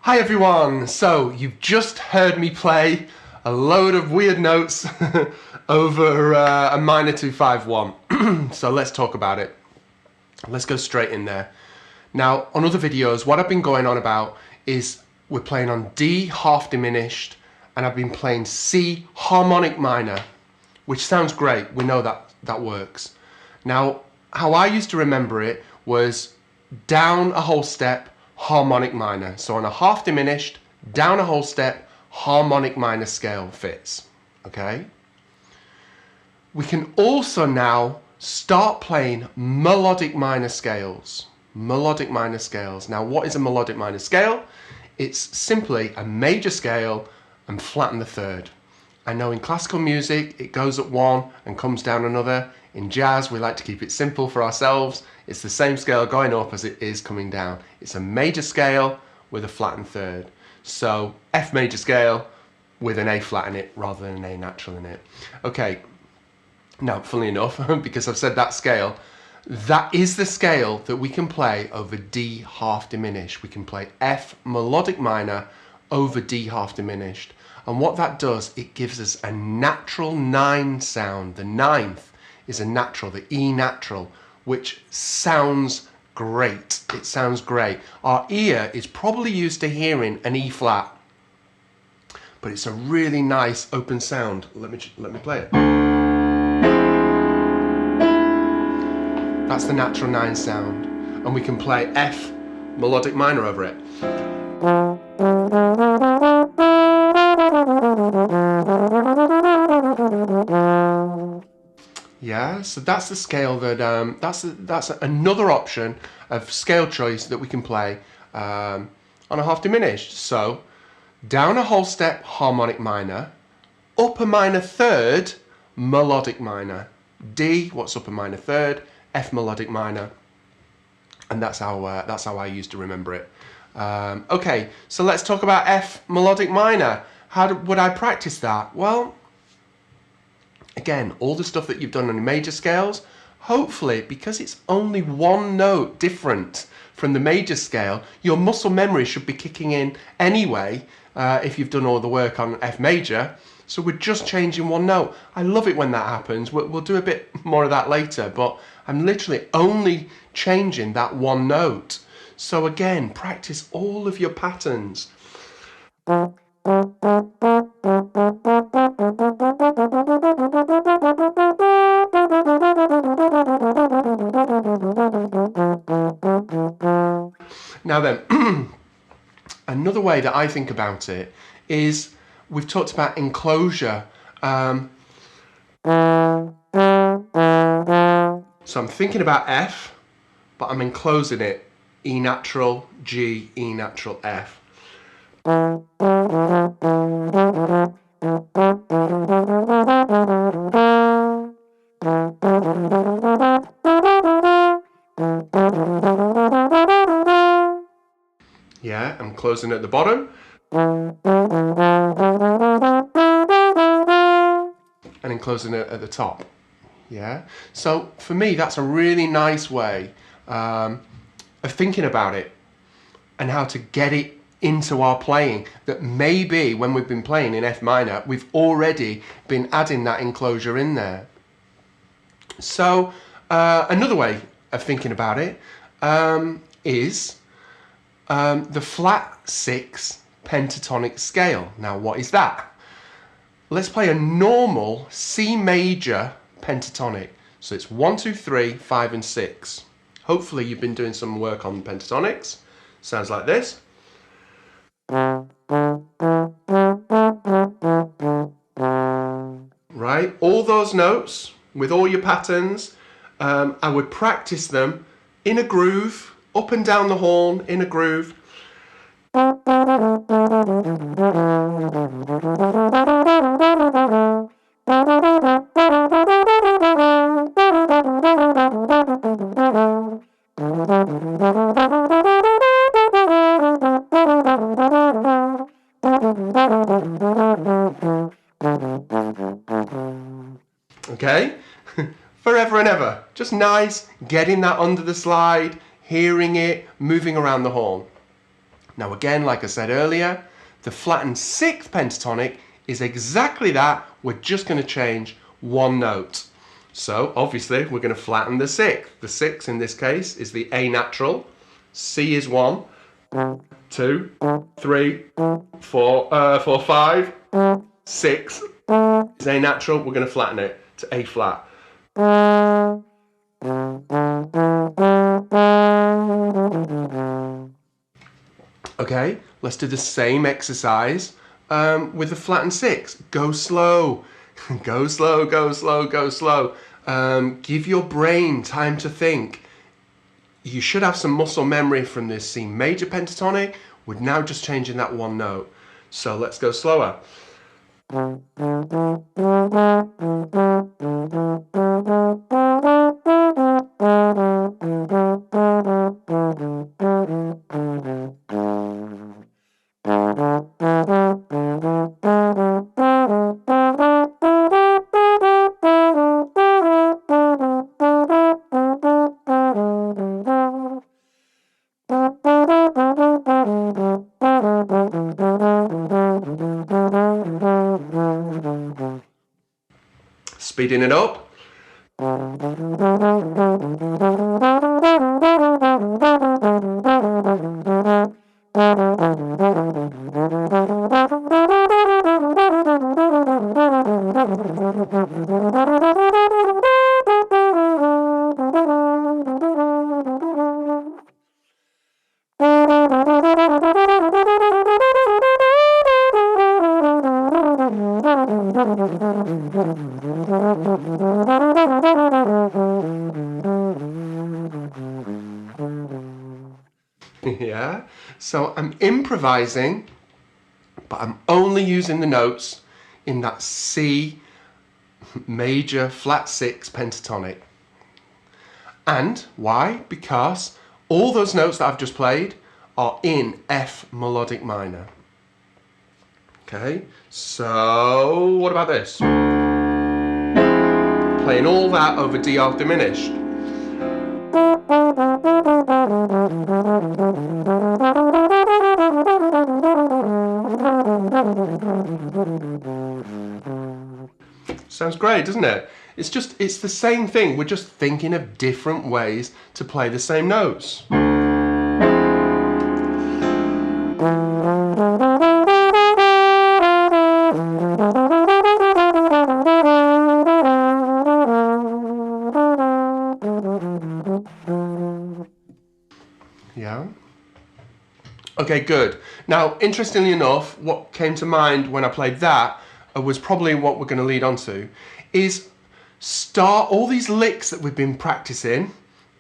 Hi everyone, so you've just heard me play a load of weird notes over a minor 2-5-1. So let's talk about it. Let's go straight in there. Now on other videos what I've been going on about is we're playing on D half diminished and I've been playing C harmonic minor, which sounds great, we know that works. Now how I used to remember it was down a whole step, harmonic minor. So on a half diminished, down a whole step, harmonic minor scale fits. Okay? We can also now start playing melodic minor scales. Melodic minor scales. Now what is a melodic minor scale? It's simply a major scale and flatten the third. I know in classical music it goes up one and comes down another. In jazz we like to keep it simple for ourselves. It's the same scale going up as it is coming down. It's a major scale with a flattened third. So F major scale with an A flat in it rather than an A natural in it. Okay, now funnily enough, because I've said that scale, that is the scale that we can play over D half diminished. We can play F melodic minor over D half diminished. And what that does, it gives us a natural 9 sound. The ninth is a natural, the E natural, which sounds great. It sounds great. Our ear is probably used to hearing an E flat, but it's a really nice open sound. Let me play it. That's the natural 9 sound, and we can play F melodic minor over it. Yeah, so that's the scale that that's another option of scale choice that we can play on a half diminished. So down a whole step harmonic minor, upper minor third melodic minor, D what's upper minor third, F melodic minor, and that's how I used to remember it. Okay, so let's talk about F melodic minor. How would I practice that? Well, again, all the stuff that you've done on the major scales, hopefully, because it's only one note different from the major scale, your muscle memory should be kicking in anyway if you've done all the work on F major. So we're just changing one note. I love it when that happens. We'll do a bit more of that later, but I'm literally only changing that one note. So again, practice all of your patterns. Now then, another way that I think about it is, we've talked about enclosure. So I'm thinking about F, but I'm enclosing it. E natural, G, E natural, F. Yeah, I'm closing at the bottom. And enclosing it at the top. Yeah, so for me that's a really nice way of thinking about it and how to get it into our playing, that maybe when we've been playing in F minor we've already been adding that enclosure in there. So another way of thinking about it is the flat 6 pentatonic scale. Now what is that? Let's play a normal C major pentatonic. So it's 1, 2, 3, 5 and 6. Hopefully you've been doing some work on pentatonics. Sounds like this. all those notes with all your patterns, I would practice them in a groove, up and down the horn in a groove. Okay, forever and ever. Just nice, getting that under the slide, hearing it, moving around the horn. Now again, like I said earlier, the flattened sixth pentatonic is exactly that. We're just going to change one note. So obviously we're going to flatten the sixth. The sixth in this case is the A natural. C is 1, 2, 3, 4, 5, 6 is A natural. We're going to flatten it to A flat. Okay, let's do the same exercise with the flattened six. Go slow, go slow, go slow, go slow. Give your brain time to think. You should have some muscle memory from this C major pentatonic. We're now just changing that one note. So let's go slower. Speeding it up. Yeah, so I'm improvising, but I'm only using the notes in that C major flat 6 pentatonic. And why? Because all those notes that I've just played are in F melodic minor. Okay, so what about this? Playing all that over D alt diminished. Sounds great, doesn't it? It's the same thing. We're just thinking of different ways to play the same notes. Yeah. Okay, good. Now, interestingly enough, what came to mind when I played that was probably what we're going to lead on to, is start all these licks that we've been practicing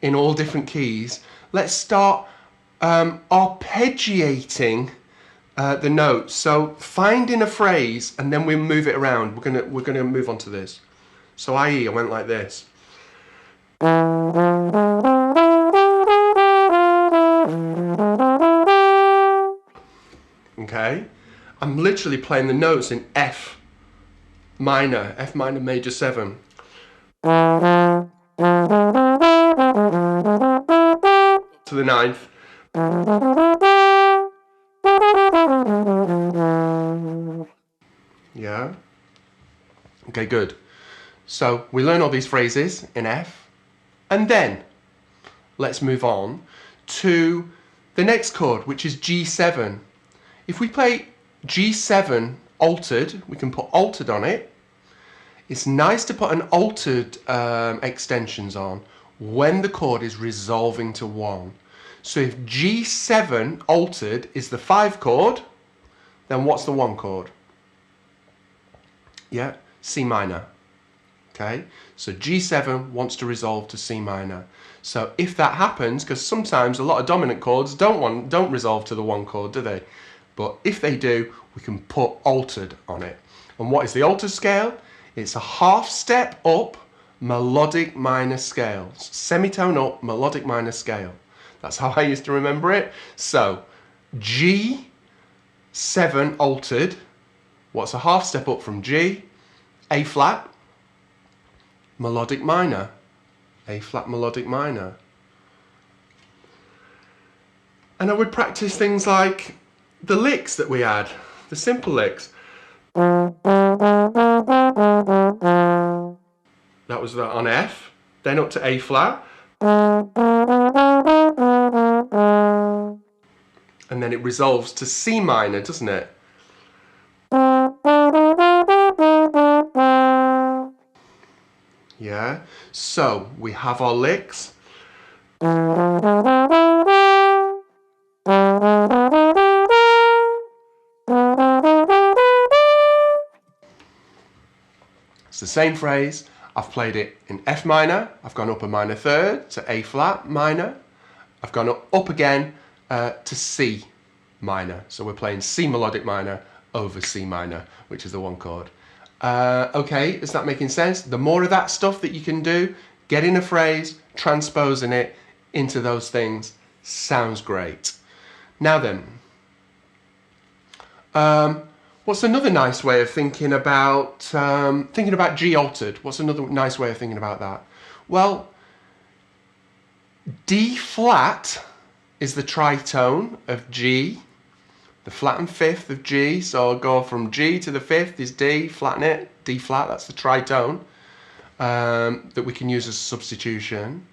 in all different keys. Let's start arpeggiating the notes. So finding a phrase and then we move it around. We're gonna move on to this. So I went like this. Okay, I'm literally playing the notes in F minor major 7. To the 9th. Yeah. Okay, good. So we learn all these phrases in F, and then let's move on to the next chord, which is G7. If we play G7 altered, we can put altered on it. It's nice to put an altered extensions on when the chord is resolving to 1. So if G7 altered is the 5 chord, then what's the 1 chord? Yeah, C minor. Okay, so G7 wants to resolve to C minor. So if that happens, because sometimes a lot of dominant chords don't resolve to the one chord, do they? But if they do, we can put altered on it. And what is the altered scale? It's a half step up melodic minor scale. Semitone up, melodic minor scale. That's how I used to remember it. So G7 altered. What's a half step up from G? A flat, melodic minor. A flat melodic minor. And I would practice things like the licks that we had, the simple licks. That was on F, then up to A flat. And then it resolves to C minor, doesn't it? Yeah, so we have our licks. It's the same phrase. I've played it in F minor, I've gone up a minor third to A flat minor, I've gone up again to C minor. So we're playing C melodic minor over C minor, which is the one chord. Okay, is that making sense? The more of that stuff that you can do, getting a phrase, transposing it into those things, sounds great. Now then, what's another nice way of thinking about G altered? What's another nice way of thinking about that? Well, D flat is the tritone of G, the flattened fifth of G. So I'll go from G to the fifth is D, flatten it, D flat, that's the tritone that we can use as a substitution.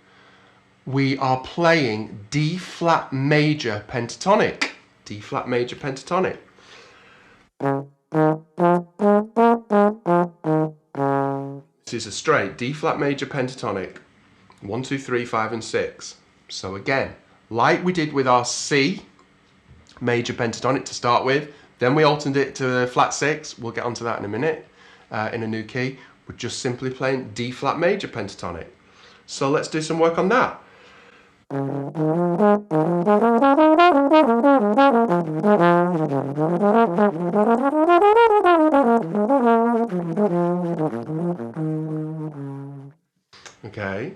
We are playing D flat major pentatonic. D flat major pentatonic. This is a straight D flat major pentatonic. 1, 2, 3, 5 and 6. So again, like we did with our C major pentatonic to start with, then we altered it to flat 6. We'll get onto that in a minute in a new key. We're just simply playing D flat major pentatonic. So let's do some work on that. Okay,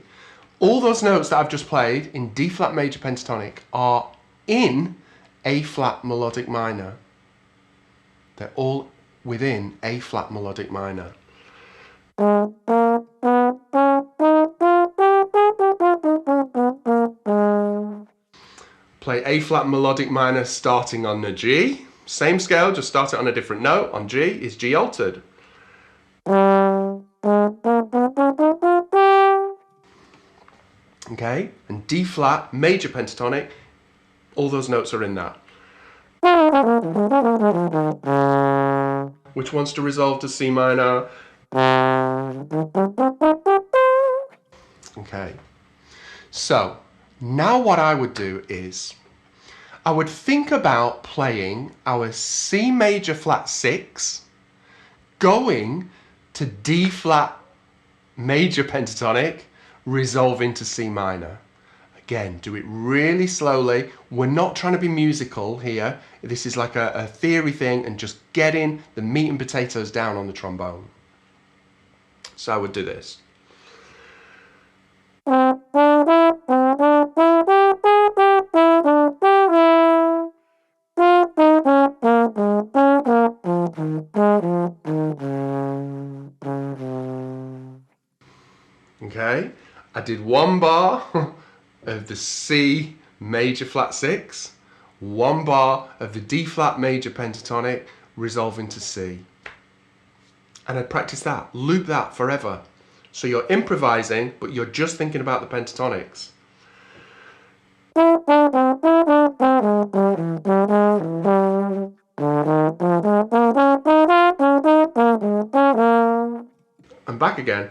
all those notes that I've just played in D flat major pentatonic are in A flat melodic minor. They're all within A flat melodic minor. Play A flat melodic minor starting on the G. Same scale, just start it on a different note. On G is G altered. Okay, and D flat major pentatonic, all those notes are in that. Which wants to resolve to C minor? Okay, so now what I would do is I would think about playing our C major flat 6 going to D flat major pentatonic, resolving to C minor. Again, do it really slowly. We're not trying to be musical here. This is like a theory thing and just getting the meat and potatoes down on the trombone. So I would do this. Okay, I did one bar of the C major flat 6, one bar of the D flat major pentatonic resolving to C. And I'd practice that, loop that forever. So you're improvising, but you're just thinking about the pentatonics. And back again.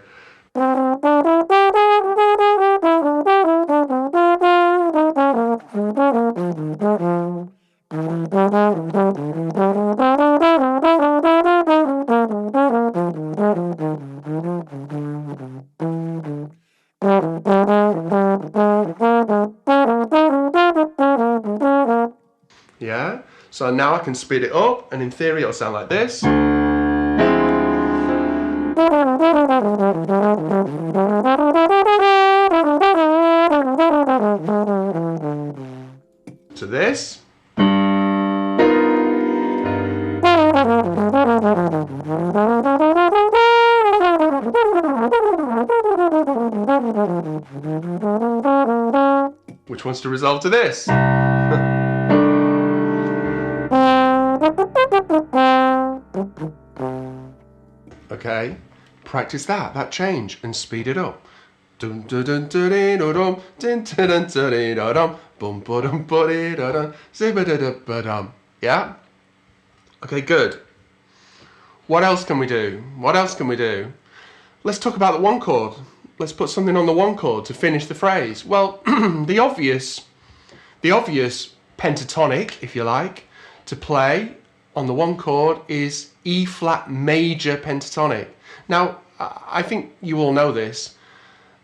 So now I can speed it up, and in theory it'll sound like this. To this. Which wants to resolve to this. Okay, practice that change and speed it up. Dun dun dun dun dun dun dun dun dun dun dun bum ba-dum ba-dee-da-dum zibba-da-da-ba-dum. Yeah? Okay, good. What else can we do? What else can we do? Let's talk about the one chord. Let's put something on the one chord to finish the phrase. Well, the obvious pentatonic, if you like, to play on the one chord is E flat major pentatonic. Now, I think you all know this.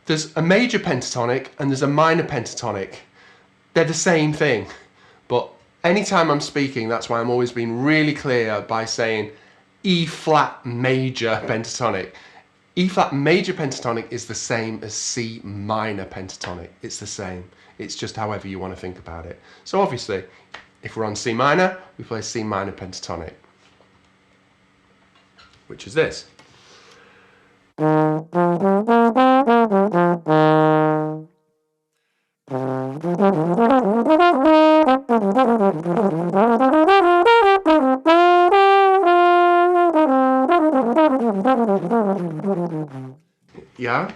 There's a major pentatonic and there's a minor pentatonic. They're the same thing. But anytime I'm speaking, that's why I'm always being really clear by saying E flat major pentatonic. E flat major pentatonic is the same as C minor pentatonic. It's the same. It's just however you want to think about it. So obviously, if we're on C minor, we play C minor pentatonic, which is this. Yeah,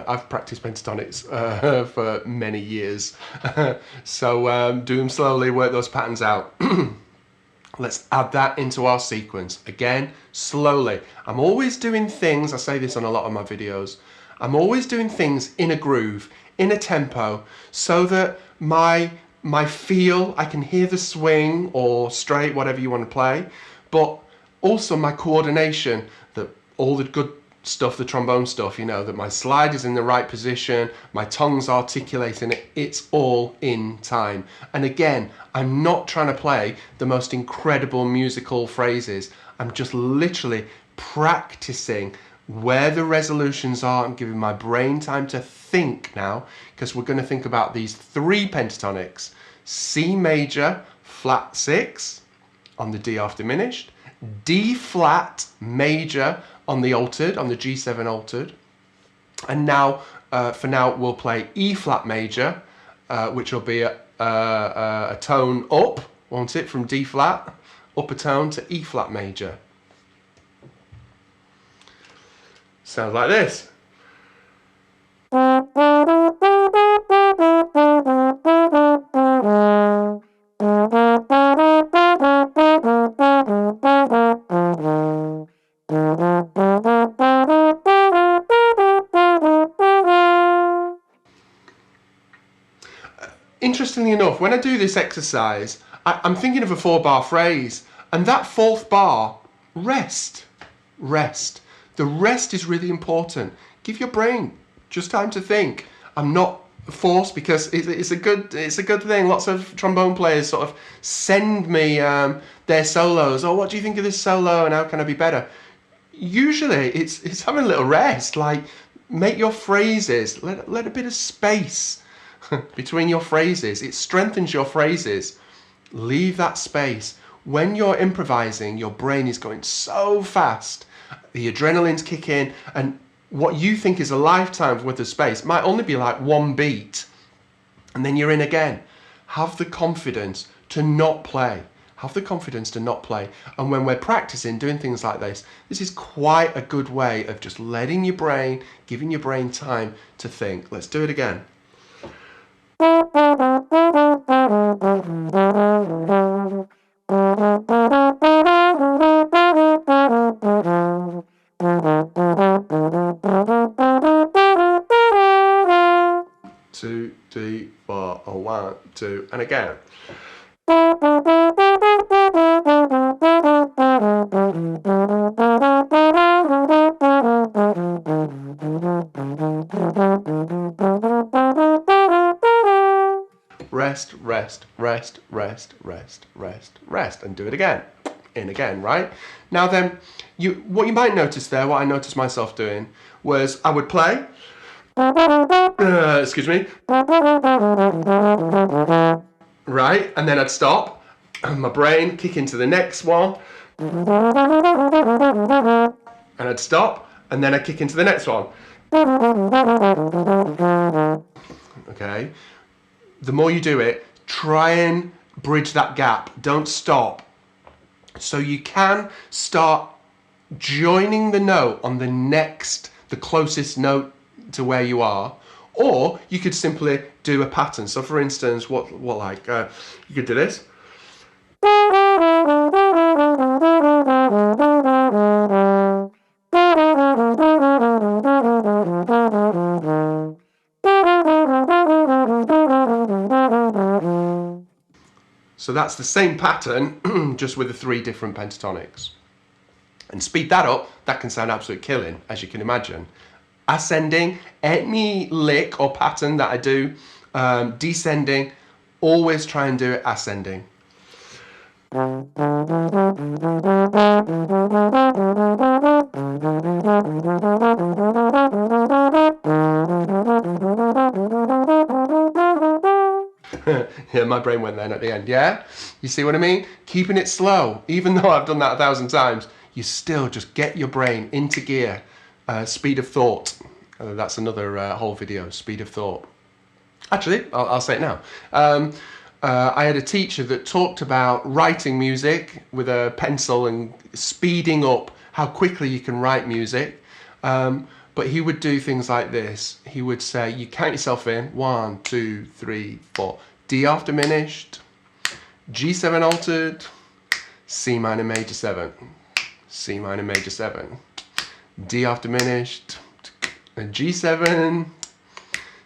I've practiced pentatonics for many years, so do them slowly, work those patterns out. Let's add that into our sequence. Again, slowly. I'm always doing things, I say this on a lot of my videos, I'm always doing things in a groove, in a tempo, so that my feel, I can hear the swing or straight, whatever you want to play, but also my coordination, that all the good stuff, the trombone stuff, you know, that my slide is in the right position, my tongue's articulating it, it's all in time. And again, I'm not trying to play the most incredible musical phrases, I'm just literally practicing where the resolutions are. I'm giving my brain time to think now, because we're going to think about these three pentatonics. C major, flat 6 on the D half diminished, D flat major on the altered, on the G7 altered, and now, for now, we'll play E flat major, which will be a tone up, won't it, from D flat, up a tone to E flat major. Sounds like this. Interestingly enough, when I do this exercise, I'm thinking of a 4-bar phrase, and that 4th bar, rest, rest. The rest is really important. Give your brain just time to think. I'm not forced, because it's a good thing. Lots of trombone players sort of send me their solos. Oh, what do you think of this solo, and how can I be better? Usually it's having a little rest. Like, make your phrases, let a bit of space between your phrases. It strengthens your phrases. Leave that space. When you're improvising, your brain is going so fast, the adrenaline's kick in, and what you think is a lifetime's worth of space might only be like one beat, and then you're in again. Have the confidence to not play. Have the confidence to not play. And when we're practicing doing things like this is quite a good way of just letting your brain, giving your brain time to think. Let's do it again. Two, three, four, oh, 1, 2, and again. Rest, rest, rest, rest, rest, rest, rest, rest, and do it again, in again, right? Now then, what you might notice there, what I noticed myself doing, was I would play, excuse me, right, and then I'd stop, and my brain kick into the next one, and I'd stop, and then I'd kick into the next one. Okay, the more you do it, try and bridge that gap, don't stop. So you can start joining the note on the closest note to where you are, or you could simply do a pattern. So for instance, you could do this. So that's the same pattern, just with the 3 different pentatonics. And speed that up, that can sound absolute killing, as you can imagine. Ascending, any lick or pattern that I do, descending, always try and do it ascending. Yeah, my brain went then at the end, yeah? You see what I mean? Keeping it slow, even though I've done that 1,000 times, you still just get your brain into gear. Speed of thought. That's another whole video, speed of thought. Actually, I'll say it now. I had a teacher that talked about writing music with a pencil and speeding up how quickly you can write music. But he would do things like this. He would say, you count yourself in, 1, 2, 3, 4. D half diminished, G7 altered, C minor major 7, C minor major 7, D half diminished, and G7,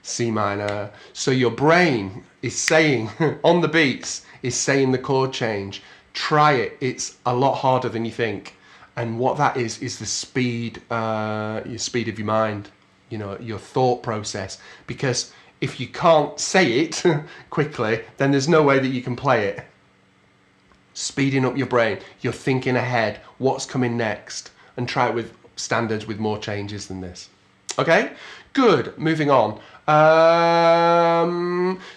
C minor. So your brain is saying, on the beats, is saying the chord change. Try it, it's a lot harder than you think. And what that is the speed, your speed of your mind, you know, your thought process. Because if you can't say it quickly, then there's no way that you can play it. Speeding up your brain, you're thinking ahead, what's coming next, and try it with standards with more changes than this. Okay, good, moving on.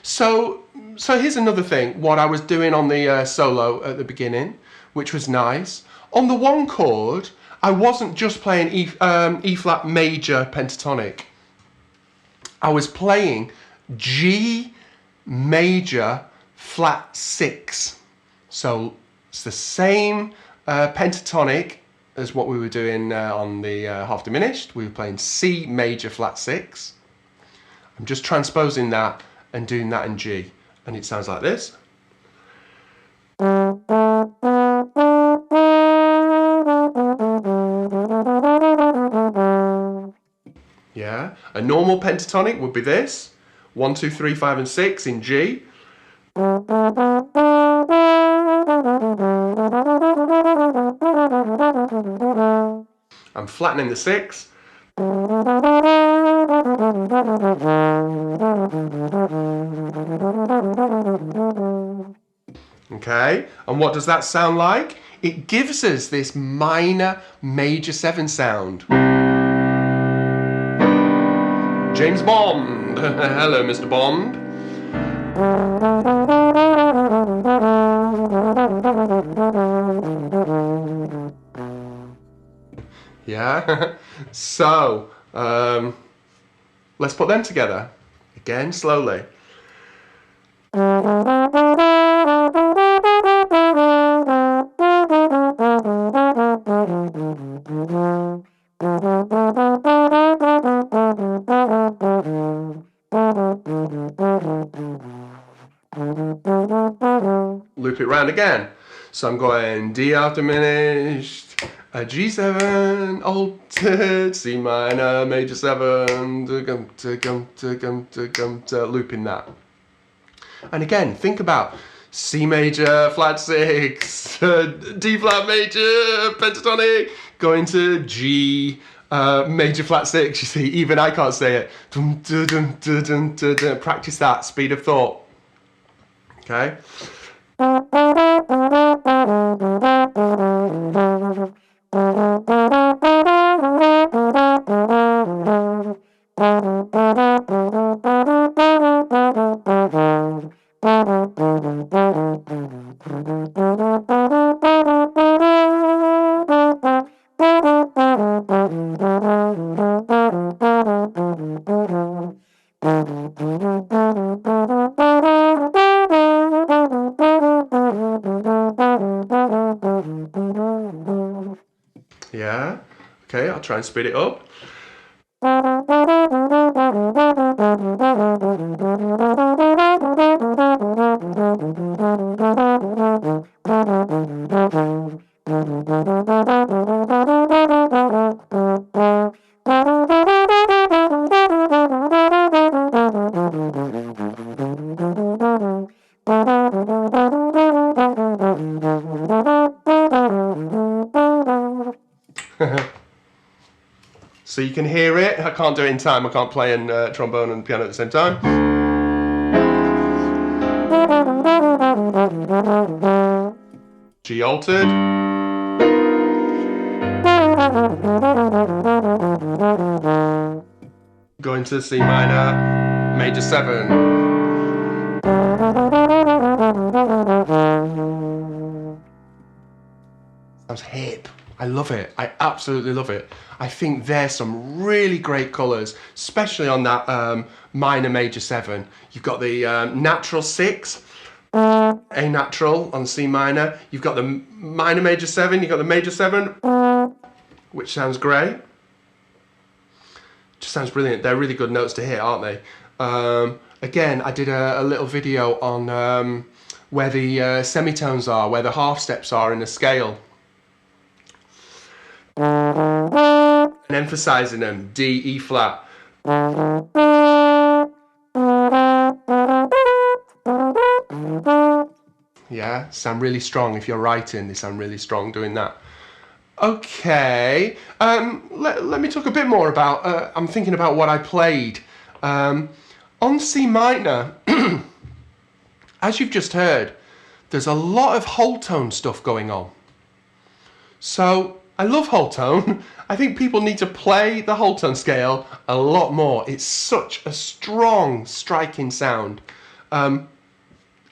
So here's another thing, what I was doing on the solo at the beginning, which was nice. On the 1 chord, I wasn't just playing E flat major pentatonic. I was playing G major flat 6. So it's the same pentatonic as what we were doing on the half diminished. We were playing C major flat 6. I'm just transposing that and doing that in G. And it sounds like this. Yeah, a normal pentatonic would be this. 1, 2, 3, 5, and 6 in G. I'm flattening the 6. Okay, and what does that sound like? It gives us this minor major 7 sound. James Bond. Hello, Mr. Bond. Yeah, so let's put them together again slowly. Loop it round again. So I'm going D half diminished, a G7 altered, C minor major 7, looping that. And again, think about C major flat 6, D flat major pentatonic, going to G major flat 6. You see, even I can't say it. Practice that speed of thought. Okay. Yeah. Okay, I'll try and speed it up. So you can hear it. I can't do it in time. I can't play in trombone and piano at the same time. G altered. Going to C minor, major 7. Sounds hip. I love it. I absolutely love it. I think there's some really great colours, especially on that minor major 7. You've got the natural 6, A natural on C minor. You've got the minor major 7, you've got the major 7, which sounds great. Just sounds brilliant. They're really good notes to hit, aren't they? Again, I did a little video on where the semitones are, where the half steps are in the scale. And emphasizing them, D, E flat. Yeah, sound really strong. If you're writing, they sound really strong doing that. Okay, let me talk a bit more about, I'm thinking about what I played. On C minor, as you've just heard, there's a lot of whole tone stuff going on. So, I love whole tone. I think people need to play the whole tone scale a lot more. It's such a strong, striking sound. And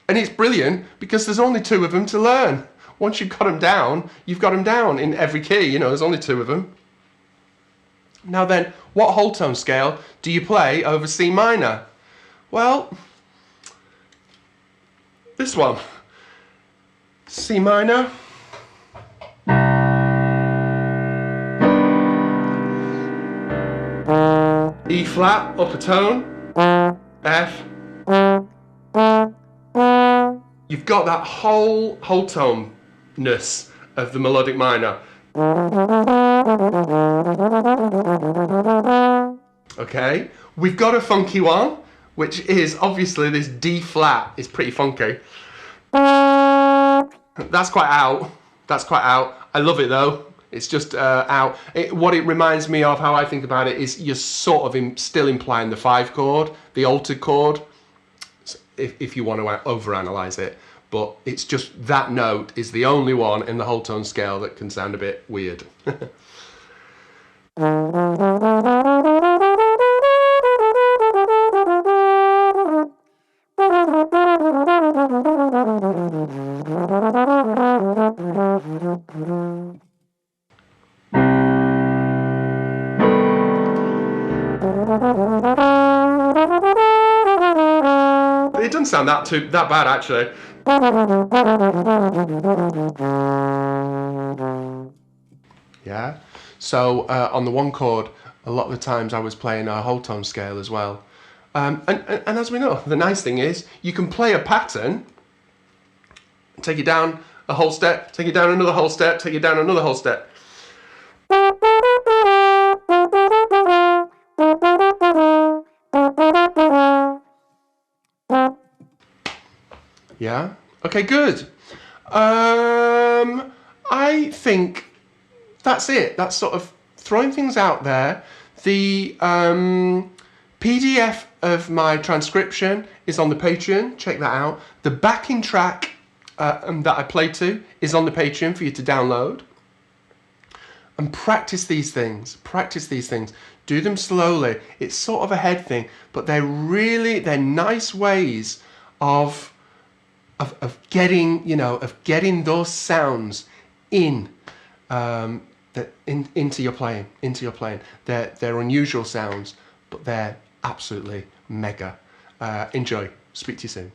it's brilliant because there's only 2 of them to learn. Once you've got them down, you've got them down in every key. You know, there's only 2 of them. Now then, what whole tone scale do you play over C minor? Well, this one. C minor. E flat, up a tone, F. You've got that whole tone-ness of the melodic minor. Okay, we've got a funky one, which is obviously this D flat is pretty funky. That's quite out. That's quite out. I love it though. It's just out. What it reminds me of, how I think about it, is you're sort of still implying the 5 chord, the altered chord, if you want to overanalyze it. But it's just that note is the only one in the whole tone scale that can sound a bit weird. It doesn't sound that bad actually. Yeah. So on the 1 chord, a lot of the times I was playing a whole tone scale as well. And as we know, the nice thing is you can play a pattern, take it down a whole step, take it down another whole step, take it down another whole step. Yeah. Okay, good. I think that's it. That's sort of throwing things out there. The PDF of my transcription is on the Patreon. Check that out. The backing track that I play to is on the Patreon for you to download. And practice these things. Practice these things. Do them slowly. It's sort of a head thing, but they're nice ways of getting, you know, of getting those sounds into your playing. They're unusual sounds, but they're absolutely mega. Enjoy. Speak to you soon.